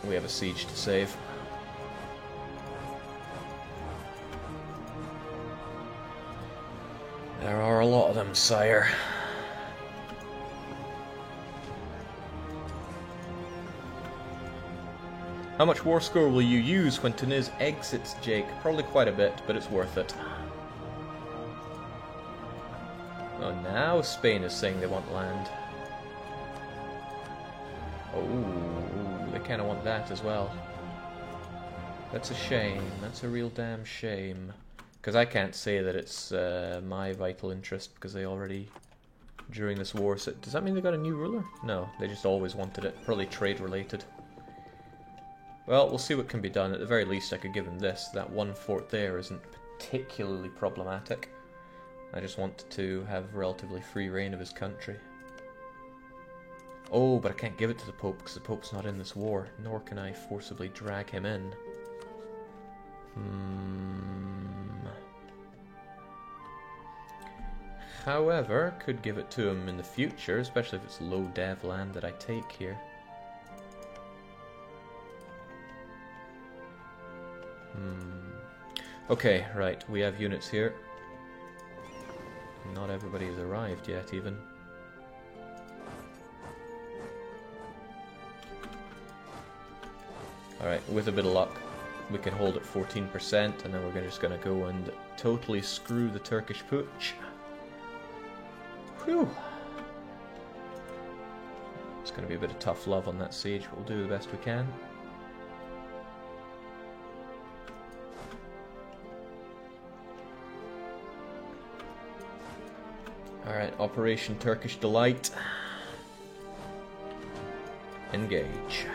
We have a siege to save. There are a lot of them, sire. How much war score will you use when Tunis exits, Jake? Probably quite a bit, but it's worth it. Oh, now Spain is saying they want land. Oh, they kind of want that as well. That's a shame. That's a real damn shame. Because I can't say that it's my vital interest, because they already, during this war... So, does that mean they got a new ruler? No, they just always wanted it. Probably trade related. Well, we'll see what can be done. At the very least, I could give him this. That one fort there isn't particularly problematic. I just want to have relatively free reign of his country. Oh, but I can't give it to the Pope because the Pope's not in this war, nor can I forcibly drag him in. However, could give it to him in the future, especially if it's low dev land that I take here. Okay, right, we have units here. Not everybody has arrived yet, even. Alright, with a bit of luck, we can hold at 14%, and then we're just going to go and totally screw the Turkish putsch. Whew! It's going to be a bit of tough love on that siege, but we'll do the best we can. Alright, Operation Turkish Delight. Engage.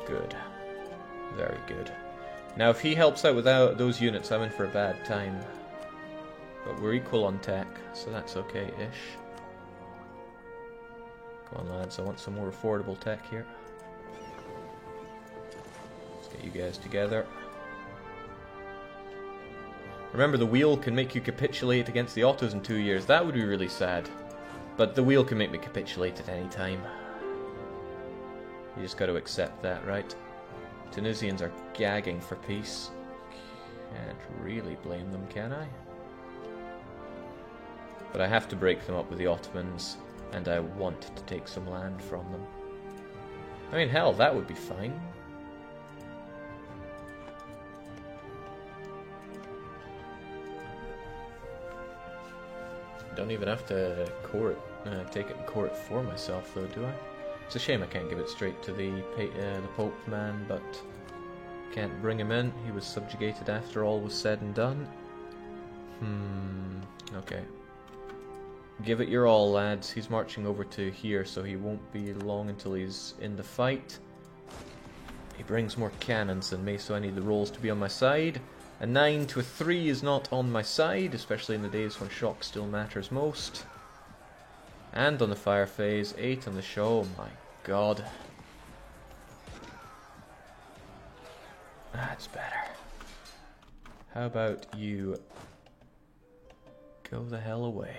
Good. Very good. Now if he helps out without those units, I'm in for a bad time. But we're equal on tech, so that's okay-ish. Come on lads, I want some more affordable tech here. Let's get you guys together. Remember, the wheel can make you capitulate against the Ottos in 2 years. That would be really sad. But the wheel can make me capitulate at any time. You just got to accept that, right? Tunisians are gagging for peace. Can't really blame them, can I? But I have to break them up with the Ottomans, and I want to take some land from them. I mean, hell, that would be fine. Don't even have to take it in court for myself, though, do I? It's a shame I can't give it straight to the Pope man, but can't bring him in. He was subjugated after all was said and done. Okay. Give it your all, lads. He's marching over to here, so he won't be long until he's in the fight. He brings more cannons than me, so I need the rolls to be on my side. A 9 to a 3 is not on my side, especially in the days when shock still matters most. And on the fire phase, 8 on the show. Oh my god. That's better. How about you go the hell away?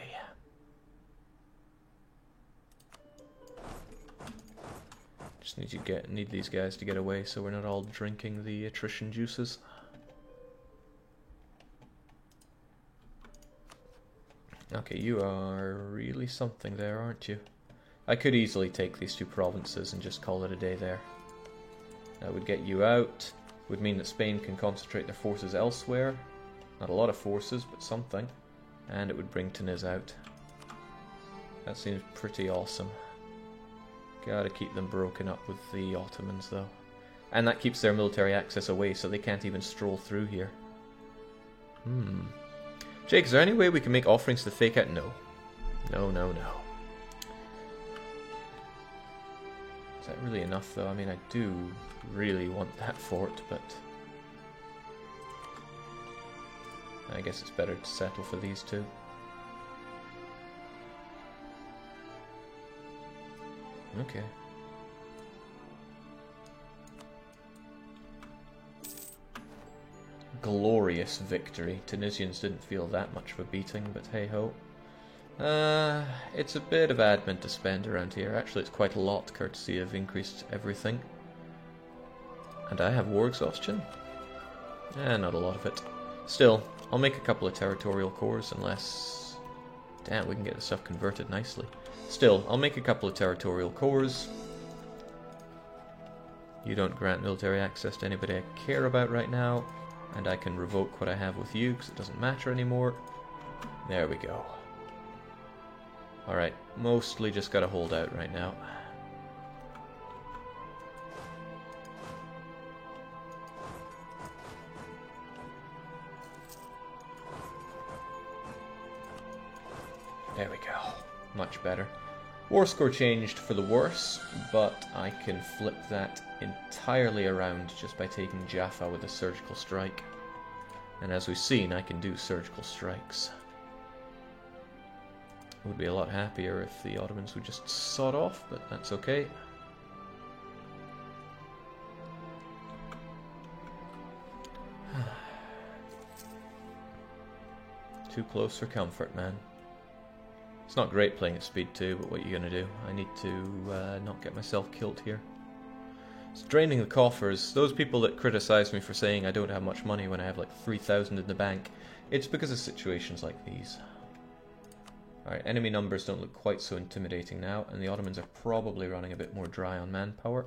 Just need these guys to get away so we're not all drinking the attrition juices. Okay, you are really something there, aren't you? I could easily take these 2 provinces and just call it a day there. That would get you out. Would mean that Spain can concentrate their forces elsewhere. Not a lot of forces, but something. And it would bring Tunis out. That seems pretty awesome. Gotta keep them broken up with the Ottomans, though. And that keeps their military access away, so they can't even stroll through here. Jake, is there any way we can make offerings to fake out? No. No, no, no. Is that really enough, though? I mean, I do really want that fort, but I guess it's better to settle for these 2. Okay. glorious victory. Tunisians didn't feel that much of a beating, but hey-ho. It's a bit of admin to spend around here. Actually, it's quite a lot, courtesy of increased everything. And I have war exhaustion? Not a lot of it. Still, I'll make a couple of territorial cores, unless... Damn, we can get this stuff converted nicely. Still, I'll make a couple of territorial cores. You don't grant military access to anybody I care about right now, and I can revoke what I have with you, because it doesn't matter anymore. There we go. Alright, mostly just gotta hold out right now. There we go. Much better. War score changed for the worse, but I can flip that entirely around just by taking Jaffa with a surgical strike. And as we've seen, I can do surgical strikes. I would be a lot happier if the Ottomans would just sod off, but that's okay. Too close for comfort, man. It's not great playing at speed 2, but what are you going to do? I need to not get myself killed here. It's draining the coffers. Those people that criticize me for saying I don't have much money when I have like 3,000 in the bank, it's because of situations like these. Alright, enemy numbers don't look quite so intimidating now, and the Ottomans are probably running a bit more dry on manpower.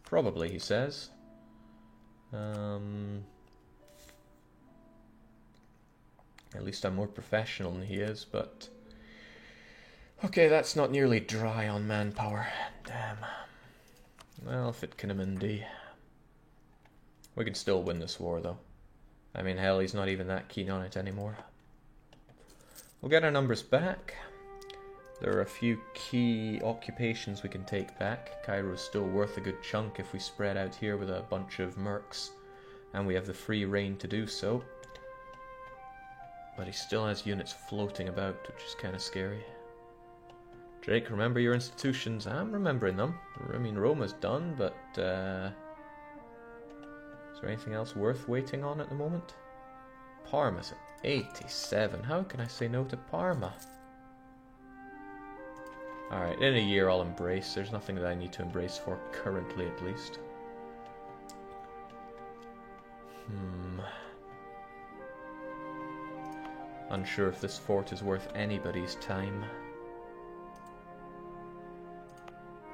Probably, he says. At least I'm more professional than he is, but... Okay, that's not nearly dry on manpower. Damn. Well, Fitkinamindi. We can still win this war, though. I mean, hell, he's not even that keen on it anymore. We'll get our numbers back. There are a few key occupations we can take back. Cairo's still worth a good chunk if we spread out here with a bunch of mercs, and we have the free reign to do so. But he still has units floating about, which is kind of scary. Drake, remember your institutions. I'm remembering them. I mean, Roma's done, but is there anything else worth waiting on at the moment? Parma's at 87. How can I say no to Parma? Alright, in a year I'll embrace. There's nothing that I need to embrace for currently, at least. Unsure if this fort is worth anybody's time.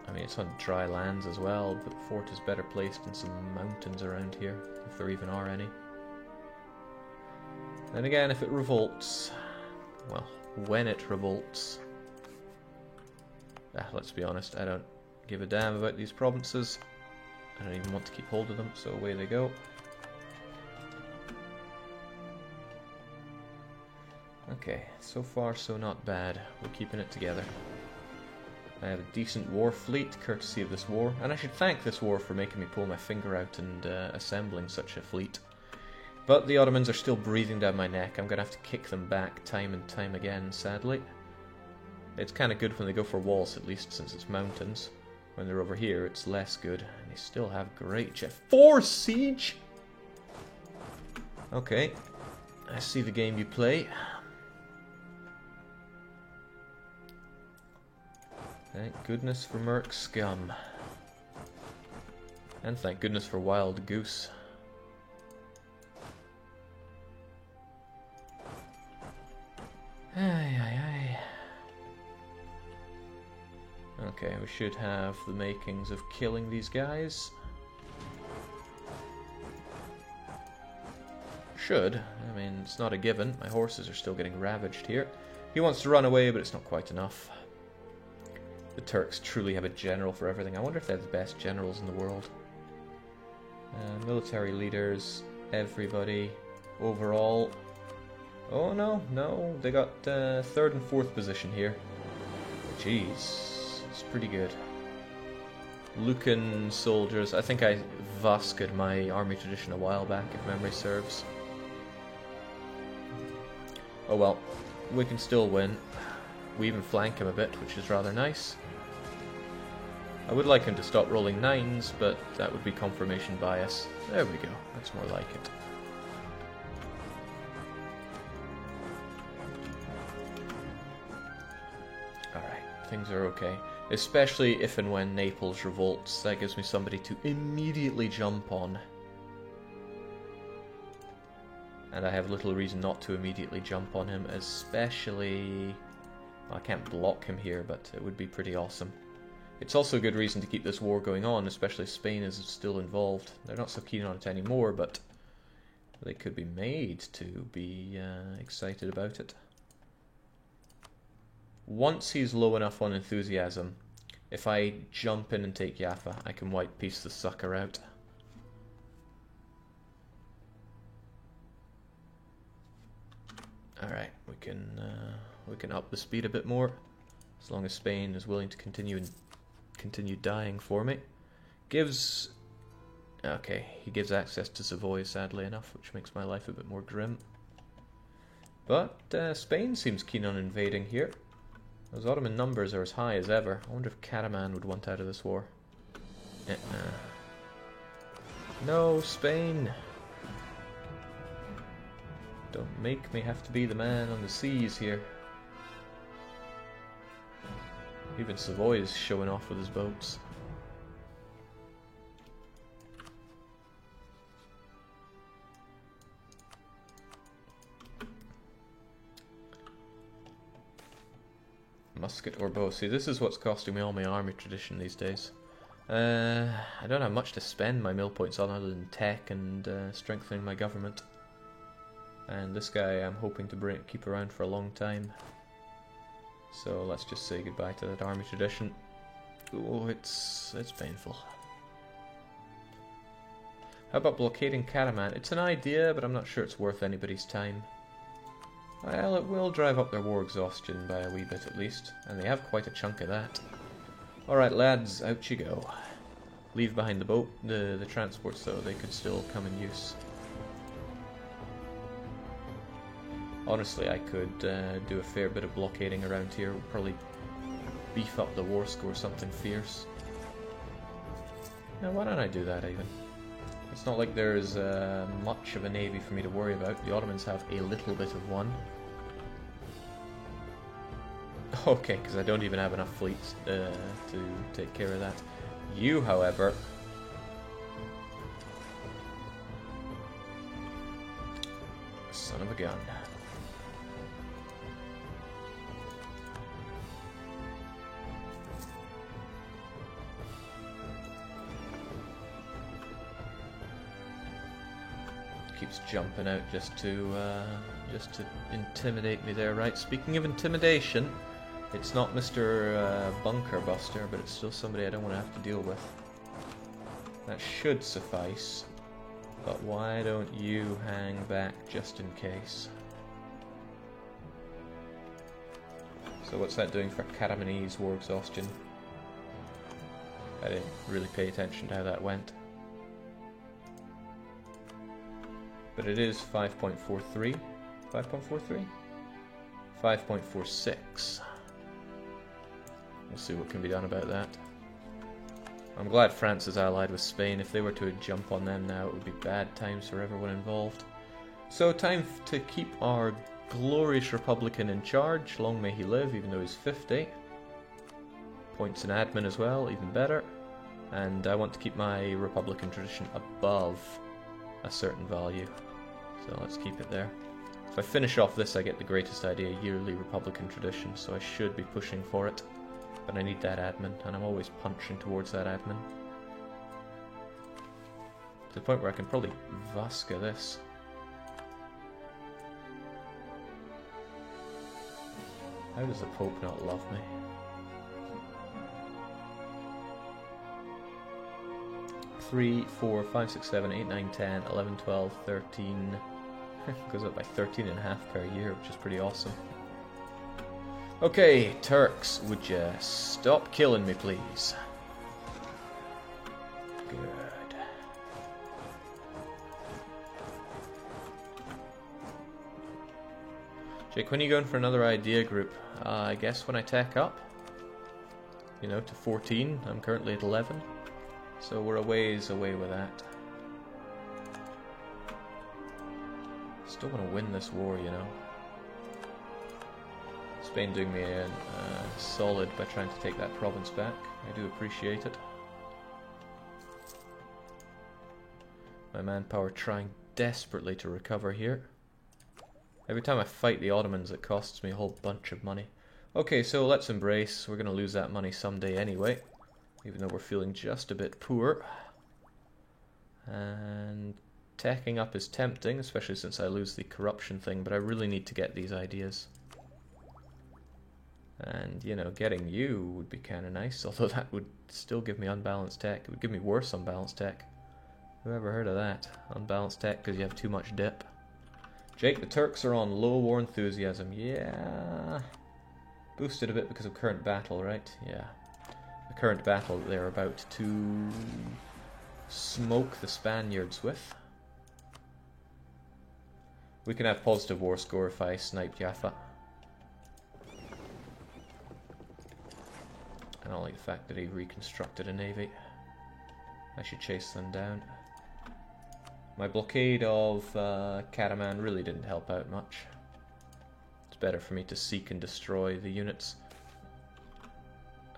I mean, it's on dry lands as well, but the fort is better placed in some mountains around here, if there even are any. Then again, if it revolts, well, when it revolts, let's be honest, I don't give a damn about these provinces. I don't even want to keep hold of them, so away they go. Okay, so far so not bad. We're keeping it together. I have a decent war fleet, courtesy of this war, and I should thank this war for making me pull my finger out and assembling such a fleet. But the Ottomans are still breathing down my neck. I'm going to have to kick them back time and time again, sadly. It's kind of good when they go for walls, at least, since it's mountains. When they're over here, it's less good. And they still have great jet. 4 siege! Okay. I see the game you play. Thank goodness for Merc Scum. And thank goodness for Wild Goose. Okay, we should have the makings of killing these guys. Should. I mean, it's not a given. My horses are still getting ravaged here. He wants to run away, but it's not quite enough. The Turks truly have a general for everything. I wonder if they have the best generals in the world. Military leaders, everybody, overall. Oh no, they got 3rd and 4th position here. Jeez, it's pretty good. Lucan soldiers, I think I Vaska'd my army tradition a while back, if memory serves. Oh well, we can still win. We even flank him a bit, which is rather nice. I would like him to stop rolling 9s, but that would be confirmation bias. There we go, that's more like it. things are okay. Especially if and when Naples revolts, that gives me somebody to immediately jump on. And I have little reason not to immediately jump on him, especially... Well, I can't block him here, but it would be pretty awesome. It's also a good reason to keep this war going on, especially if Spain is still involved. They're not so keen on it anymore, but they could be made to be excited about it. Once he's low enough on enthusiasm, if I jump in and take Jaffa, I can white piece the sucker out. Alright, we can up the speed a bit more, as long as Spain is willing to continue dying for me. Okay, he gives access to Savoy, sadly enough, which makes my life a bit more grim. But Spain seems keen on invading here. Those Ottoman numbers are as high as ever. I wonder if Karaman would want out of this war. No, Spain! Don't make me have to be the man on the seas here. Even Savoy is showing off with his boats. Musket or bow. See, this is what's costing me all my army tradition these days. I don't have much to spend my mill points on other than tech and strengthening my government. And this guy I'm hoping to keep around for a long time. So let's just say goodbye to that army tradition. Oh, it's painful. How about blockading Karaman? It's an idea, but I'm not sure it's worth anybody's time. Well, it will drive up their war exhaustion by a wee bit at least, and they have quite a chunk of that. Alright lads, out you go. Leave behind the boat, the transports though, they could still come in use. Honestly, I could do a fair bit of blockading around here. We'll probably beef up the war score something fierce. Now, why don't I do that even? It's not like there's much of a navy for me to worry about. The Ottomans have a little bit of one. Okay, because I don't even have enough fleets to take care of that. You, however... Son of a gun. Keeps jumping out just to intimidate me there, right? Speaking of intimidation, it's not Mr. Bunker Buster, but it's still somebody I don't want to have to deal with. That should suffice, but why don't you hang back just in case? So what's that doing for Karamanese war exhaustion? I didn't really pay attention to how that went. But it is 5.43. 5.43? 5.46. We'll see what can be done about that. I'm glad France is allied with Spain. If they were to jump on them now, it would be bad times for everyone involved. So time to keep our glorious Republican in charge. Long may he live, even though he's 50. Points in admin as well, even better. And I want to keep my Republican tradition above a certain value. So let's keep it there. If I finish off this, I get the greatest idea yearly Republican tradition, so I should be pushing for it. But I need that admin, and I'm always punching towards that admin. To the point where I can probably Vasca this. How does the Pope not love me? 3, 4, 5, 6, 7, 8, 9, 10, 11, 12, 13... Goes up by 13.5 per year, which is pretty awesome. Okay, Turks, would you stop killing me, please? Good. Jake, when are you going for another idea group? I guess when I tech up. You know, to 14. I'm currently at 11. So we're a ways away with that. Still want to win this war, you know. Spain doing me a solid by trying to take that province back. I do appreciate it. My manpower trying desperately to recover here. Every time I fight the Ottomans it costs me a whole bunch of money. Okay, so let's embrace. We're going to lose that money someday anyway, even though we're feeling just a bit poor. And tacking up is tempting, especially since I lose the corruption thing, but I really need to get these ideas. And, you know, getting you would be kind of nice, although that would still give me unbalanced tech. It would give me worse unbalanced tech. Who ever heard of that? Unbalanced tech because you have too much dip. Jake, the Turks are on low war enthusiasm. Yeah. Boosted a bit because of current battle, right? Yeah. The current battle that they're about to smoke the Spaniards with. We can have positive war score if I snipe Jaffa. I don't like the fact that he reconstructed a navy. I should chase them down. My blockade of Karaman really didn't help out much. It's better for me to seek and destroy the units.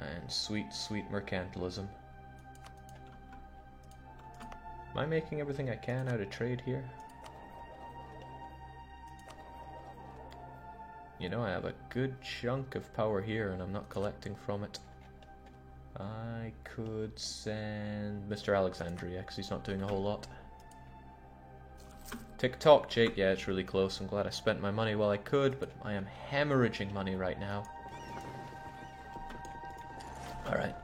And sweet, sweet mercantilism. Am I making everything I can out of trade here? You know, I have a good chunk of power here and I'm not collecting from it. I could send Mr. Alexandria because he's not doing a whole lot. Tick-tock, Jake. Yeah, it's really close. I'm glad I spent my money while I could, but I am hemorrhaging money right now. Alright.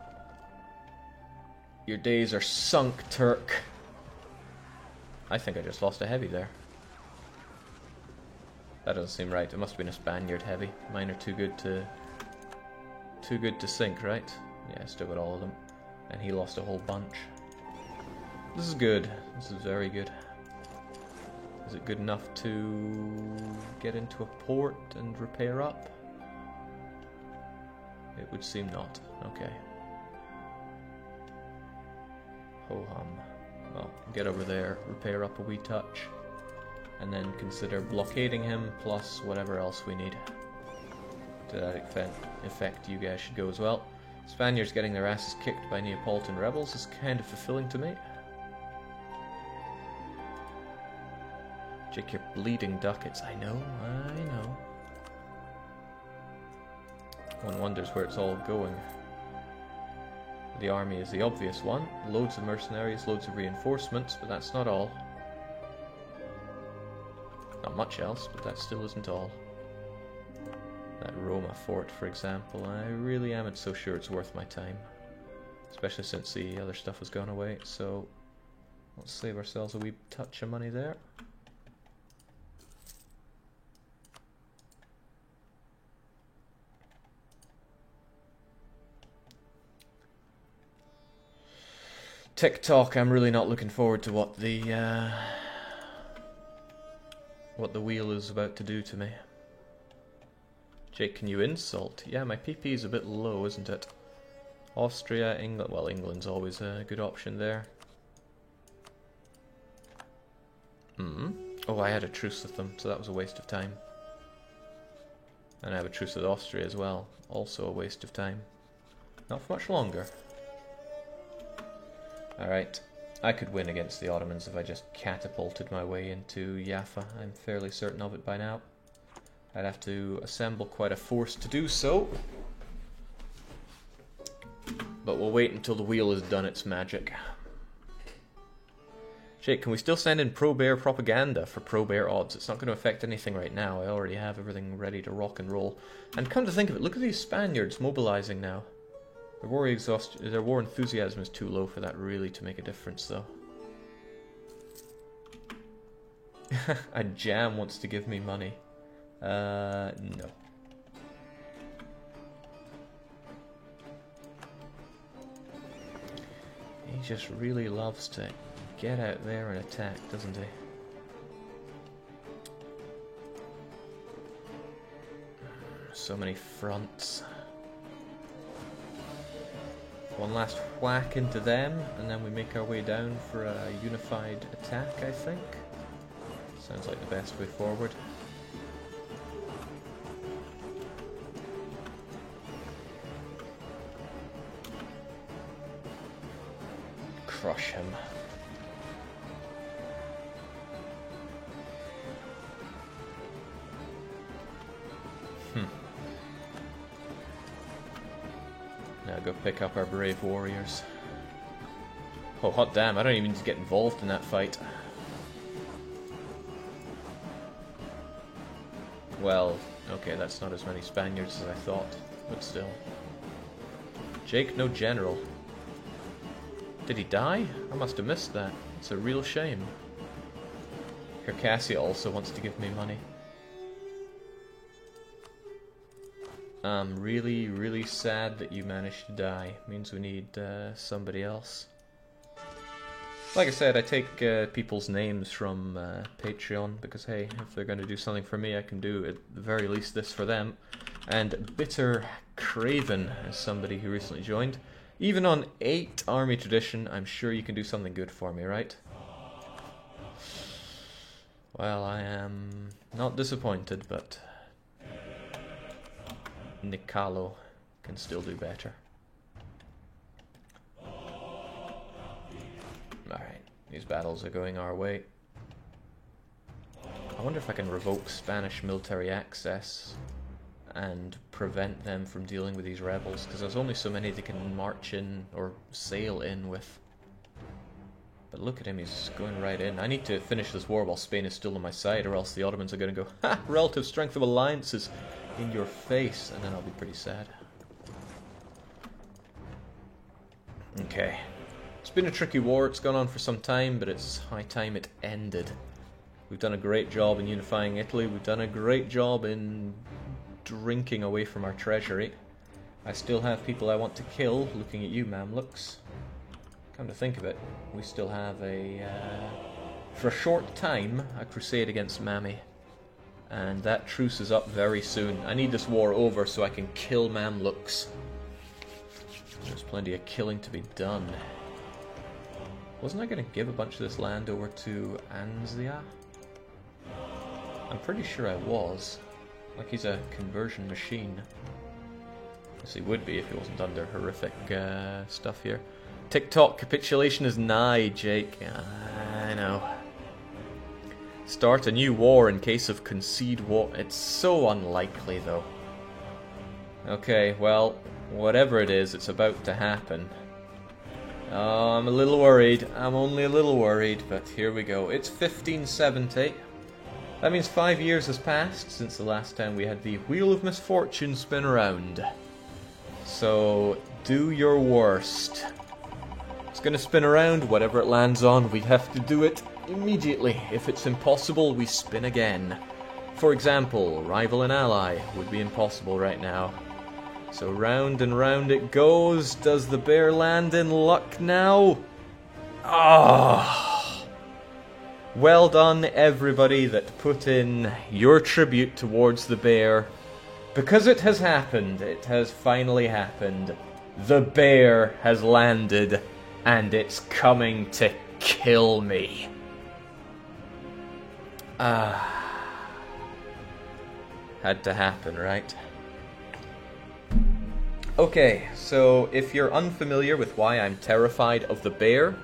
Your days are sunk, Turk. I think I just lost a heavy there. That doesn't seem right. It must have been a Spaniard heavy. Mine are too good to sink, right? Yeah, I still got all of them. And he lost a whole bunch. This is good. This is very good. Is it good enough to get into a port and repair up? It would seem not. Okay. Ho-hum. Well, get over there, repair up a wee touch, and then consider blockading him plus whatever else we need. To that effect, you guys should go as well. Spaniards getting their asses kicked by Neapolitan rebels is kind of fulfilling to me. Jake, you're bleeding ducats. I know, I know. One wonders where it's all going. The army is the obvious one. Loads of mercenaries, loads of reinforcements, but that's not all. Not much else, but that still isn't all. That Roma fort, for example, I really am so sure it's worth my time. Especially since the other stuff has gone away, so let's save ourselves a wee touch of money there. TikTok, I'm really not looking forward to what the wheel is about to do to me. Jake, can you insult? Yeah, my PP is a bit low, isn't it? Austria, England. Well, England's always a good option there. Oh, I had a truce with them, so that was a waste of time. And I have a truce with Austria as well. Also a waste of time. Not for much longer. Alright, I could win against the Ottomans if I just catapulted my way into Jaffa. I'm fairly certain of it by now. I'd have to assemble quite a force to do so. But we'll wait until the wheel has done its magic. Jake, can we still send in pro-bear propaganda for pro-bear odds? It's not going to affect anything right now. I already have everything ready to rock and roll. And come to think of it, look at these Spaniards mobilizing now. Their war enthusiasm is too low for that really to make a difference, though. A jam wants to give me money. No. He just really loves to get out there and attack, doesn't he? So many fronts. One last whack into them, and then we make our way down for a unified attack, I think. Sounds like the best way forward. crush him. Now go pick up our brave warriors. Oh, hot damn, I don't even need to get involved in that fight. Well, okay, that's not as many Spaniards as I thought, but still. Jake, no general. Did he die? I must have missed that. It's a real shame. Circassia also wants to give me money. I'm really, really sad that you managed to die. Means we need somebody else. Like I said, I take people's names from Patreon because, hey, if they're going to do something for me, I can do at the very least this for them. And Bitter Craven is somebody who recently joined. Even on 8 Army Tradition, I'm sure you can do something good for me, right? Well, I am not disappointed, but Nicolo can still do better. Alright, these battles are going our way. I wonder if I can revoke Spanish military access and prevent them from dealing with these rebels, because there's only so many they can march in or sail in with. But look at him, he's going right in. I need to finish this war while Spain is still on my side, or else the Ottomans are going to go, ha! Relative strength of alliances in your face, and then I'll be pretty sad. Okay. It's been a tricky war, it's gone on for some time, but it's high time it ended. We've done a great job in unifying Italy, we've done a great job in drinking away from our treasury. I still have people I want to kill, looking at you Mamluks. Come to think of it, we still have for a short time, a crusade against Mami. And that truce is up very soon. I need this war over so I can kill Mamluks. There's plenty of killing to be done. Wasn't I going to give a bunch of this land over to Anzia? I'm pretty sure I was. Like he's a conversion machine. Yes, he would be if he wasn't under horrific stuff here. TikTok capitulation is nigh, Jake. I know. Start a new war in case of concede war. It's so unlikely, though. Okay, well, whatever it is, it's about to happen. Oh, I'm a little worried. I'm only a little worried, but here we go. It's 1570. That means 5 years has passed since the last time we had the Wheel of Misfortune spin around. So, do your worst. It's gonna spin around, whatever it lands on, we have to do it immediately. If it's impossible, we spin again. For example, rival and ally would be impossible right now. So round and round it goes. Does the bear land in luck now? Ah! Well done, everybody that put in your tribute towards the bear. Because it has happened. It has finally happened. The bear has landed, and it's coming to kill me. Had to happen, right? Okay, so if you're unfamiliar with why I'm terrified of the bear,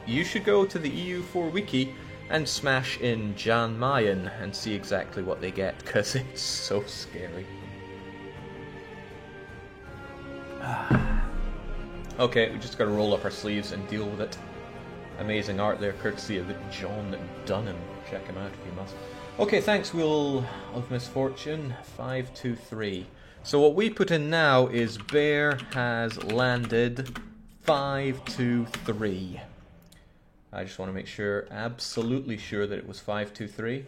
you should go to the EU4 wiki and smash in Jan Mayen and see exactly what they get, because it's so scary. Okay, we just gotta roll up our sleeves and deal with it. Amazing art there, courtesy of John Dunham. Check him out if you must. Okay, thanks, Wheel of Misfortune. 523. So what we put in now is bear has landed 523. I just want to make sure, absolutely sure that it was 523.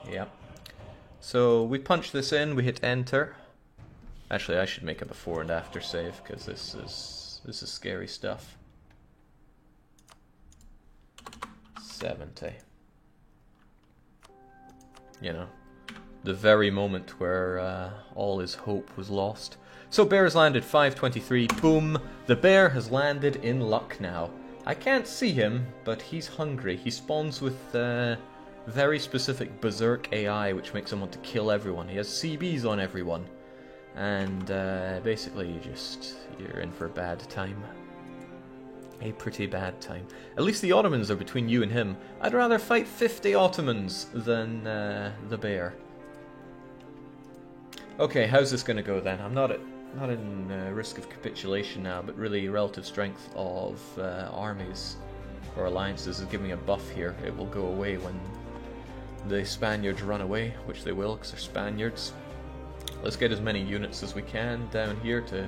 Yep. So we punch this in, we hit enter. Actually, I should make a before and after save because this is scary stuff. 70. You know, the very moment where all his hope was lost. So bear has landed 523. Boom. The bear has landed in luck now. I can't see him, but he's hungry. He spawns with very specific berserk AI, which makes him want to kill everyone. He has CBs on everyone. And basically you're in for a bad time. A pretty bad time. At least the Ottomans are between you and him. I'd rather fight 50 Ottomans than the bear. Okay, how's this going to go then? I'm not in risk of capitulation now, but really relative strength of armies or alliances is giving me a buff here. It will go away when the Spaniards run away, which they will because they're Spaniards. Let's get as many units as we can down here to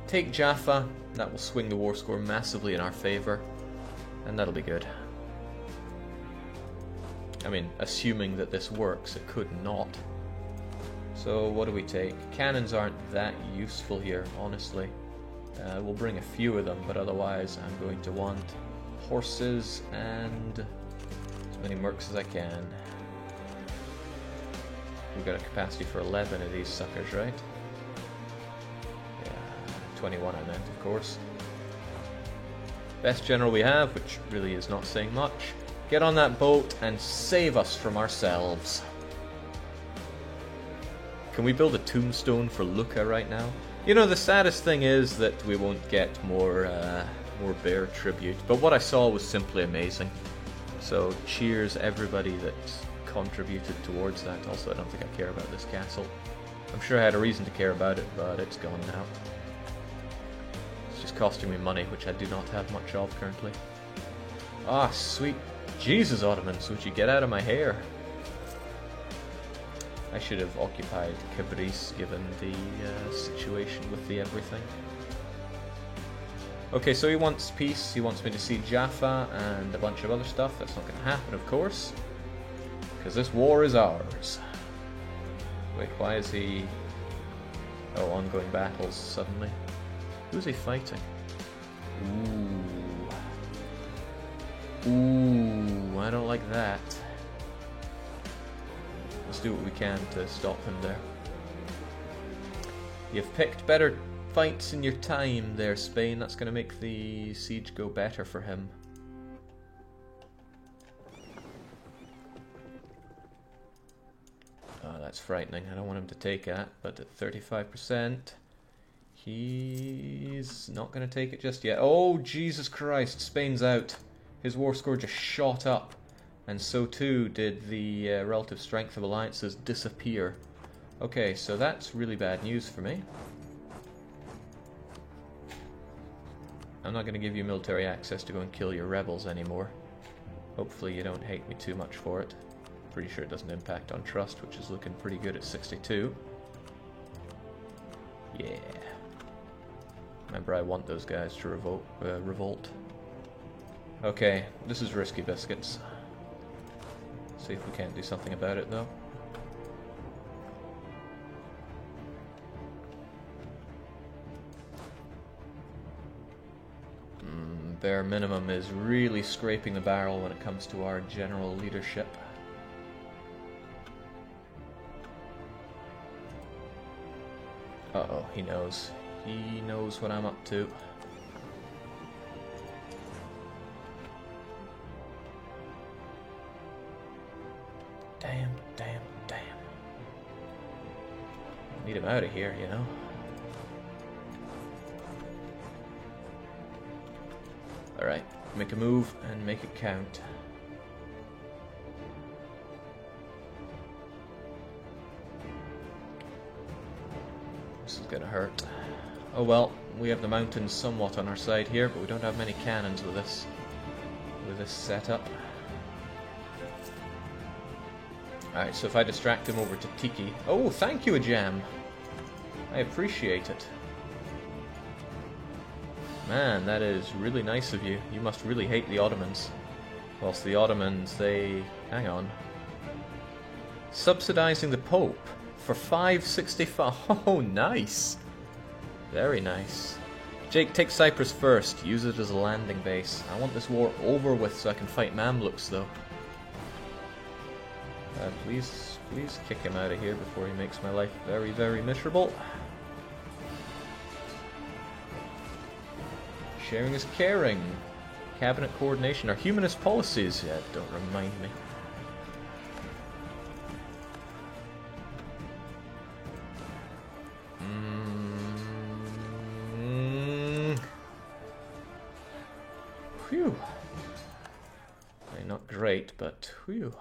take Jaffa. That will swing the war score massively in our favour, and that'll be good. I mean, assuming that this works, it could not. So what do we take? Cannons aren't that useful here, honestly. We'll bring a few of them, but otherwise I'm going to want horses and as many mercs as I can. We've got a capacity for 11 of these suckers, right? 21 I meant, of course. Best general we have, which really is not saying much. Get on that boat and save us from ourselves. Can we build a tombstone for Lucca right now? You know, the saddest thing is that we won't get more bear tribute, but what I saw was simply amazing. So cheers everybody that contributed towards that. Also, I don't think I care about this castle. I'm sure I had a reason to care about it, but it's gone now. Costing me money, which I do not have much of currently. Ah, sweet Jesus, Ottomans, would you get out of my hair? I should have occupied Cabriz given the situation with the everything. Okay, so he wants peace, he wants me to see Jaffa and a bunch of other stuff. That's not going to happen, of course, because this war is ours. Wait, why is he... Oh, ongoing battles suddenly. Who's he fighting? Ooh, I don't like that. Let's do what we can to stop him there. You've picked better fights in your time there, Spain. That's going to make the siege go better for him. Oh, that's frightening. I don't want him to take that, but at 35%... He's not going to take it just yet. Oh, Jesus Christ, Spain's out. His war score just shot up. And so too did the relative strength of alliances disappear. Okay, so that's really bad news for me. I'm not going to give you military access to go and kill your rebels anymore. Hopefully you don't hate me too much for it. Pretty sure it doesn't impact on trust, which is looking pretty good at 62. Yeah. Remember, I want those guys to revolt. Okay, this is risky biscuits. See if we can't do something about it, though. Bare minimum is really scraping the barrel when it comes to our general leadership. Uh-oh, he knows. He knows what I'm up to. Damn, damn, damn. Need him out of here, you know? Alright, make a move and make it count. This is gonna hurt. Oh well, we have the mountains somewhat on our side here, but we don't have many cannons with this setup. Alright, so if I distract him over to Tiki... Oh, thank you, Ajam! I appreciate it. Man, that is really nice of you. You must really hate the Ottomans. Whilst the Ottomans, they... Hang on. Subsidizing the Pope for 565. Oh, nice! Very nice. Jake, take Cyprus first. Use it as a landing base. I want this war over with so I can fight Mamluks, though. Please kick him out of here before he makes my life very, very miserable. Sharing is caring. Cabinet coordination. Our humanist policies. Yeah, don't remind me. great, but whew.